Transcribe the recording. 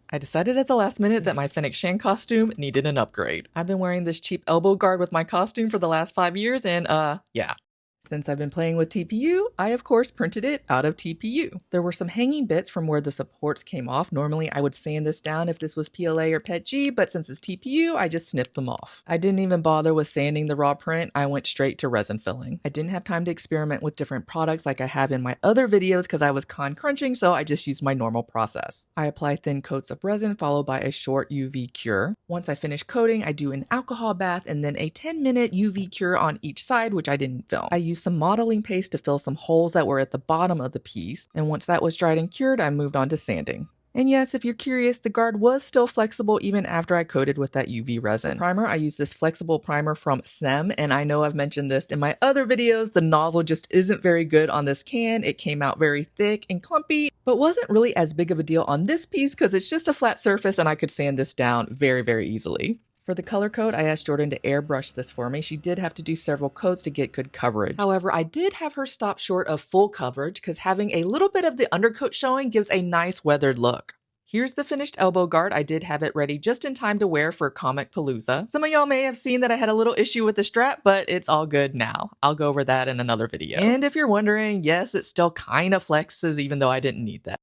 I decided at the last minute that my Fennec Shand costume needed an upgrade. I've been wearing this cheap elbow guard with my costume for the last 5 years and yeah. Since I've been playing with TPU, I of course printed it out of TPU. There were some hanging bits from where the supports came off. Normally I would sand this down if this was PLA or PETG, but since it's TPU, I just snipped them off. I didn't even bother with sanding the raw print, I went straight to resin filling. I didn't have time to experiment with different products like I have in my other videos because I was con crunching, so I just used my normal process. I apply thin coats of resin followed by a short UV cure. Once I finish coating, I do an alcohol bath and then a 10-minute UV cure on each side, which I didn't film. I used some modeling paste to fill some holes that were at the bottom of the piece, and once that was dried and cured, I moved on to sanding. And yes, if you're curious, the guard was still flexible even after I coated with that UV resin. The primer, I used this flexible primer from SEM, and I know I've mentioned this in my other videos, the nozzle just isn't very good on this can. It came out very thick and clumpy, but wasn't really as big of a deal on this piece because it's just a flat surface and I could sand this down very, very easily. For the color coat, I asked Jordan to airbrush this for me. She did have to do several coats to get good coverage. However, I did have her stop short of full coverage because having a little bit of the undercoat showing gives a nice weathered look. Here's the finished elbow guard. I did have it ready just in time to wear for Comic Palooza. Some of y'all may have seen that I had a little issue with the strap, but it's all good now. I'll go over that in another video. And if you're wondering, yes, it still kind of flexes even though I didn't need that.